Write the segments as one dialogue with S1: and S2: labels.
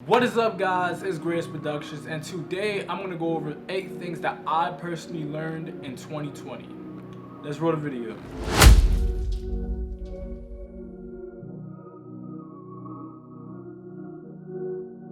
S1: What is up, guys? It's Greatest Productions, and today I'm going to go over 8 things that I personally learned in 2020. Let's roll the video.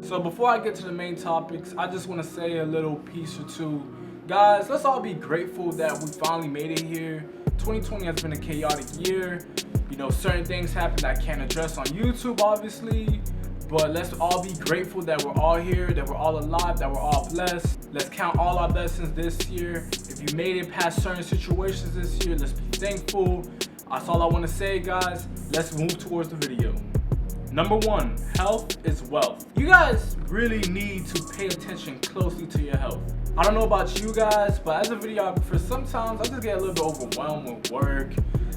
S1: So before I get to the main topics, I just want to say a little piece or two. Guys, let's all be grateful that we finally made it here. 2020 has been a chaotic year. You know, certain things happen that I can't address on YouTube, obviously. But let's all be grateful that we're all here, that we're all alive, that we're all blessed. Let's count all our blessings this year. If you made it past certain situations this year, let's be thankful. That's all I want to say, guys. Let's move towards the video. Number 1, health is wealth. You guys really need to pay attention closely to your health. I don't know about you guys, but as a videographer, sometimes I just get a little bit overwhelmed with work,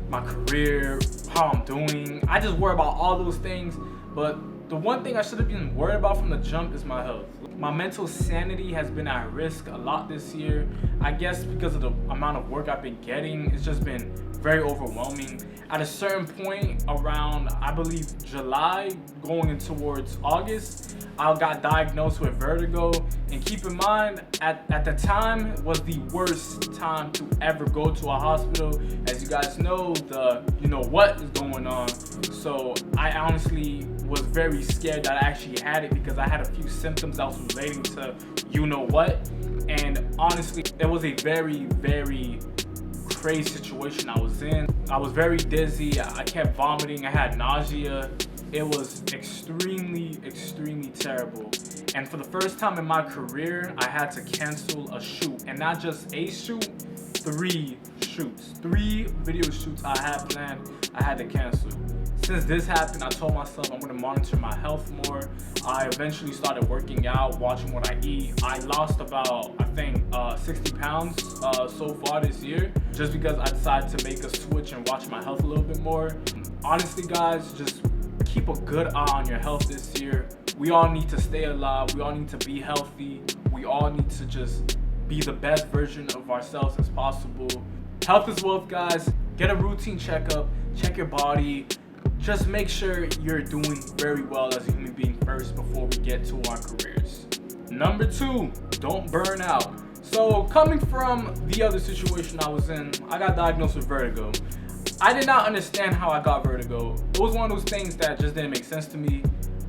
S1: my career, how I'm doing. I just worry about all those things, but the one thing I should have been worried about from the jump is my health. My mental sanity has been at risk a lot this year. I guess because of the amount of work I've been getting, it's just been very overwhelming. At a certain point around, I believe, July, going in towards August, I got diagnosed with vertigo. And keep in mind, at the time was the worst time to ever go to a hospital. As you guys know, what is going on. So I honestly was very scared that I actually had it because I had a few symptoms that was relating to what. And honestly, it was a very, very crazy situation I was in. I was very dizzy. I kept vomiting. I had nausea. It was extremely, extremely terrible. And for the first time in my career, I had to cancel a shoot. And not just a shoot, 3 shoots. 3 video shoots I had planned, I had to cancel. Since this happened, I told myself I'm going to monitor my health more. I eventually started working out, watching what I eat. I lost about, 60 pounds so far this year, just because I decided to make a switch and watch my health a little bit more. Honestly, guys, just keep a good eye on your health this year. We all need to stay alive. We all need to be healthy. We all need to just be the best version of ourselves as possible. Health is wealth, guys. Get a routine checkup, check your body. Just make sure you're doing very well as a human being first before we get to our careers. Number 2, don't burn out. So coming from the other situation I was in, I got diagnosed with vertigo. I did not understand how I got vertigo. It was one of those things that just didn't make sense to me.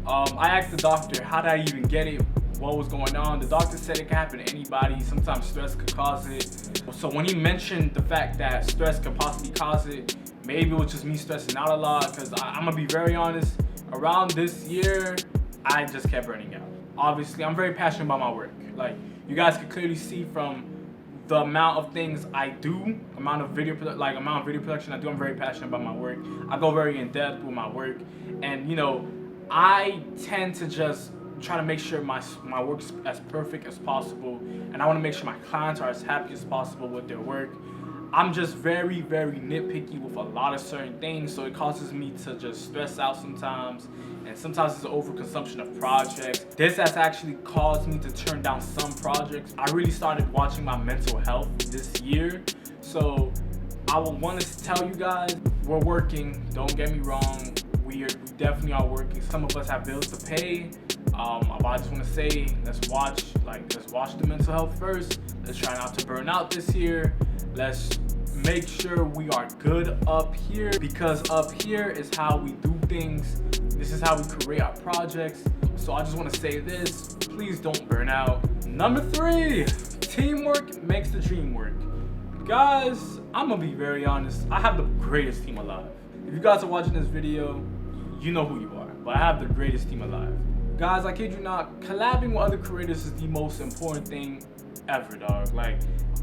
S1: I asked the doctor, how did I even get it? What was going on? The doctor said it could happen to anybody. Sometimes stress could cause it. So when he mentioned the fact that stress could possibly cause it, maybe it was just me stressing out a lot, because I'm gonna be very honest, around this year, I just kept burning out. Obviously, I'm very passionate about my work. Like, you guys can clearly see from the amount of things I do, amount of video production I do, I'm very passionate about my work. I go very in depth with my work, and I tend to just try to make sure my work's as perfect as possible, and I want to make sure my clients are as happy as possible with their work. I'm just very, very nitpicky with a lot of certain things, so it causes me to just stress out sometimes, and sometimes it's an overconsumption of projects. This has actually caused me to turn down some projects. I really started watching my mental health this year, so I would want to tell you guys, we're working, don't get me wrong, we definitely are working. Some of us have bills to pay. I just want to say, let's watch the mental health first. Let's try not to burn out this year. Let's make sure we are good up here, because up here is how we do things. This is how we create our projects. So I just want to say this, please don't burn out. Number 3, teamwork makes the dream work. Guys, I'm gonna be very honest, I have the greatest team alive. If you guys are watching this video, you know who you are, but I have the greatest team alive. Guys, I kid you not, collabing with other creators is the most important thing ever, dog. Like,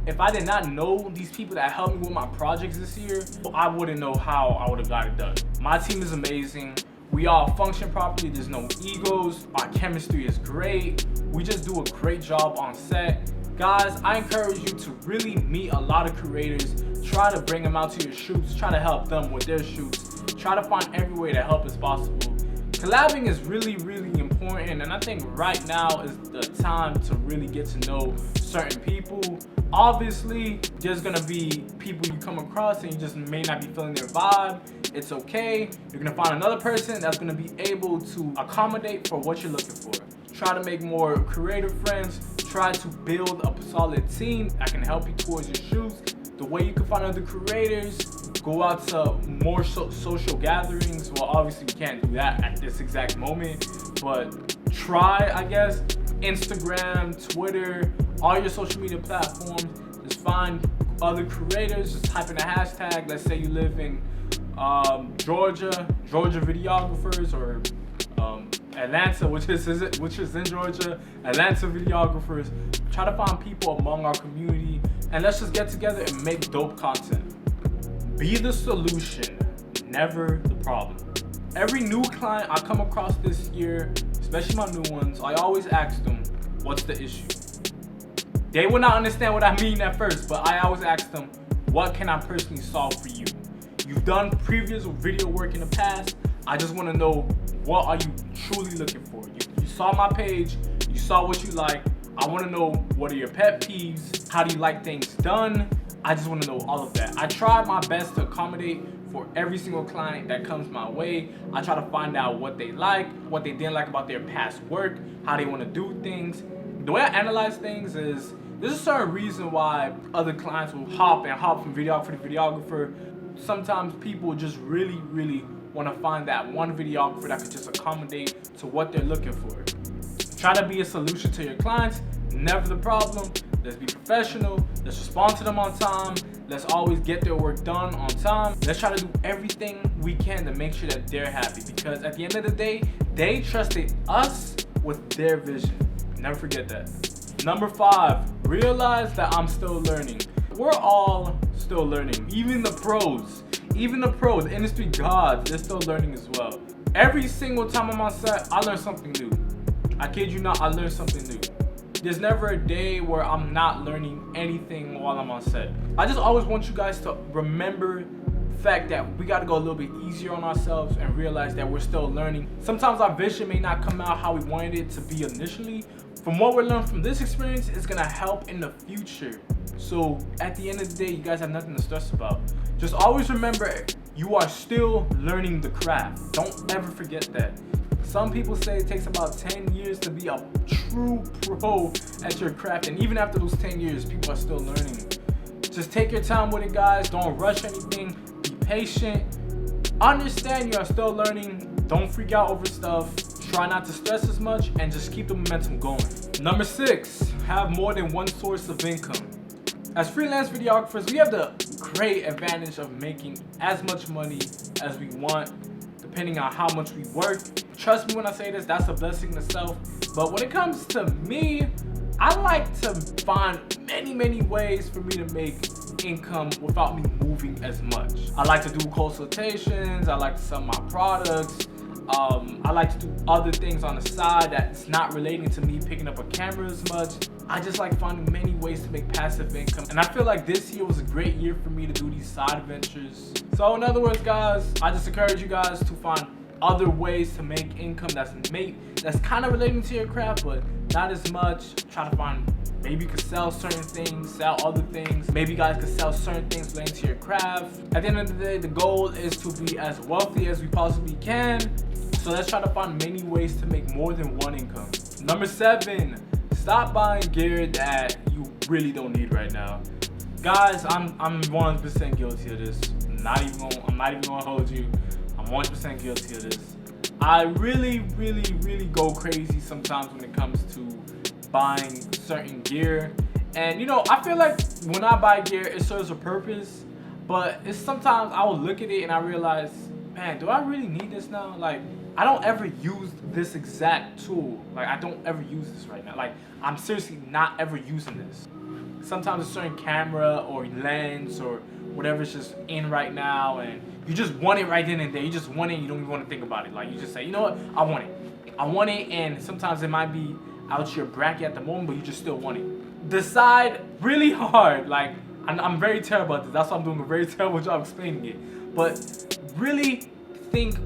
S1: if I did not know these people that helped me with my projects this year, I wouldn't know how I would have got it done. My team is amazing. We all function properly. There's no egos. Our chemistry is great. We just do a great job on set. Guys, I encourage you to really meet a lot of creators. Try to bring them out to your shoots. Try to help them with their shoots. Try to find every way to help as possible. Collabing is really, really important, and I think right now is the time to really get to know certain people. Obviously, there's gonna be people you come across and you just may not be feeling their vibe. It's okay. You're gonna find another person that's gonna be able to accommodate for what you're looking for. try to make more creative friends, try to build a solid team that can help you towards your shoots. The way you can find other creators, go out to more social gatherings. Well, obviously we can't do that at this exact moment, but try, I guess, Instagram, Twitter, all your social media platforms. Just find other creators, just type in a hashtag. Let's say you live in Georgia videographers, or Atlanta, which is in Georgia, Atlanta videographers. Try to find people among our community, and let's just get together and make dope content. Be the solution, never the problem. Every new client I come across this year, especially my new ones, I always ask them, what's the issue? They will not understand what I mean at first, but I always ask them, what can I personally solve for you? You've done previous video work in the past. I just want to know, what are you truly looking for? You saw my page, you saw what you like. I want to know, what are your pet peeves? How do you like things done? I just want to know all of that. I try my best to accommodate for every single client that comes my way. I try to find out what they like, what they didn't like about their past work, how they want to do things. The way I analyze things is, there's a certain reason why other clients will hop from videographer to videographer. Sometimes people just really want to find that one videographer that could just accommodate to what they're looking for. Try to be a solution to your clients, never the problem. Let's be professional, let's respond to them on time, let's always get their work done on time. Let's try to do everything we can to make sure that they're happy, because at the end of the day, they trusted us with their vision. Never forget that. Number 5, realize that I'm still learning. We're all still learning, even the pros, industry gods, they're still learning as well. Every single time I'm on set, I learn something new. I kid you not, I learn something new. There's never a day where I'm not learning anything while I'm on set. I just always want you guys to remember the fact that we gotta go a little bit easier on ourselves and realize that we're still learning. Sometimes our vision may not come out how we wanted it to be initially. From what we're learning from this experience, it's gonna help in the future. So at the end of the day, you guys have nothing to stress about. Just always remember, you are still learning the craft. Don't ever forget that. Some people say it takes about 10 years to be a true pro at your craft, and even after those 10 years, people are still learning. Just take your time with it, guys. Don't rush anything. Be patient. Understand you are still learning. Don't freak out over stuff. Try not to stress as much, and just keep the momentum going. Number 6, have more than one source of income. As freelance videographers, we have the great advantage of making as much money as we want, depending on how much we work. Trust me when I say this, that's a blessing in itself. But when it comes to me, I like to find many ways for me to make income without me moving as much. I like to do consultations, I like to sell my products, I like to do other things on the side that's not relating to me picking up a camera as much. I just like finding many ways to make passive income, and I feel like this year was a great year for me to do these side ventures. So in other words, guys, I just encourage you guys to find other ways to make income that's kind of relating to your craft, but not as much. Try to find, maybe you could sell certain things, sell other things. Maybe you guys could sell certain things relating to your craft. At the end of the day, the goal is to be as wealthy as we possibly can. So let's try to find many ways to make more than one income. Number 7, stop buying gear that you really don't need right now. Guys, I'm 100% guilty of this. I'm not even gonna hold you. I'm 100% guilty of this. I really go crazy sometimes when it comes to buying certain gear. And you know, I feel like when I buy gear, it serves a purpose, but it's sometimes I will look at it and I realize, man, do I really need this now? Like, I don't ever use this exact tool. Like, I don't ever use this right now. Like, I'm seriously not ever using this. Sometimes a certain camera or lens or whatever's just in right now, and you just want it right then and there. You just want it, you don't even want to think about it. Like, you just say, you know what, I want it, and sometimes it might be out your bracket at the moment, but you just still want it. Decide really hard. Like, I'm very terrible at this. That's why I'm doing a very terrible job explaining it. But really think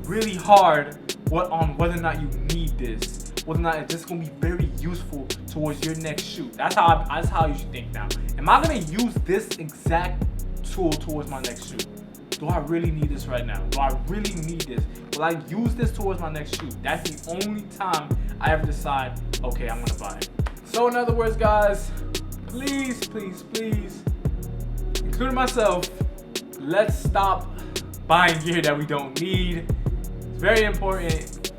S1: really hard on whether or not you need this, whether or not it's just gonna be very useful towards your next shoot. That's how you should think now. Am I gonna use this exact tool towards my next shoot? do I really need this right now? Do I really need this? Will I use this towards my next shoot? That's the only time I ever decide, okay, I'm gonna buy it. So in other words, guys, please, including myself, let's stop buying gear that we don't need. It's very important.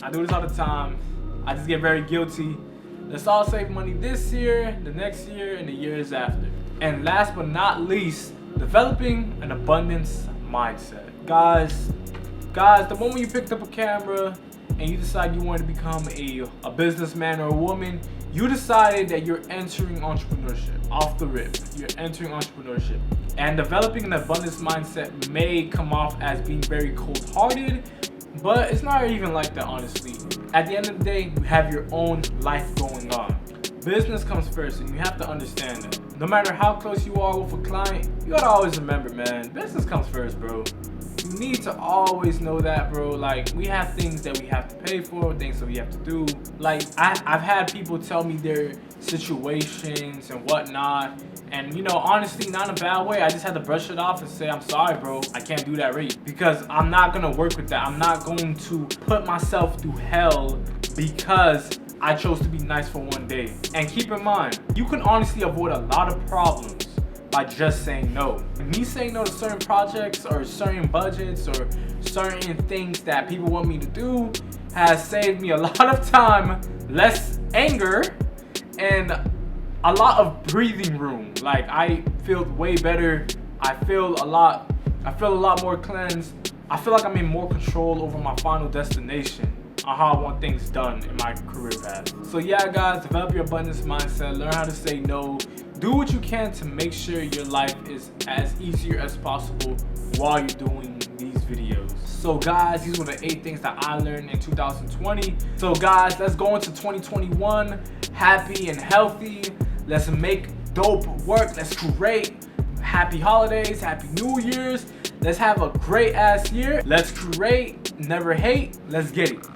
S1: I do this all the time. I just get very guilty. Let's all save money this year, the next year, and the years after. And last but not least, developing an abundance mindset. Guys, the moment you picked up a camera and you decide you want to become a businessman or a woman, you decided that you're entering entrepreneurship off the rip. You're entering entrepreneurship. And developing an abundance mindset may come off as being very cold-hearted, but it's not even like that, honestly. At the end of the day, you have your own life going on. Business comes first, and you have to understand that. No matter how close you are with a client, you gotta always remember, man, business comes first, bro. You need to always know that, bro. Like, we have things that we have to pay for, things that we have to do. Like, I've had people tell me their situations and whatnot, and you know, honestly, not in a bad way. I just had to brush it off and say, I'm sorry, bro, I can't do that rate, because I'm not gonna work with that. I'm not going to put myself through hell because I chose to be nice for one day. And keep in mind, you can honestly avoid a lot of problems by just saying no. Me saying no to certain projects or certain budgets or certain things that people want me to do has saved me a lot of time, less anger, and a lot of breathing room. Like, I feel way better. I feel a lot more cleansed. I feel like I'm in more control over my final destination on how I want things done in my career path. So yeah, guys, develop your abundance mindset, learn how to say no, do what you can to make sure your life is as easier as possible while you're doing these videos. So guys, these were the 8 things that I learned in 2020. So guys, let's go into 2021 happy and healthy. Let's make dope work. Let's create. Happy holidays, happy New Year's. Let's have a great ass year. Let's create, never hate. Let's get it.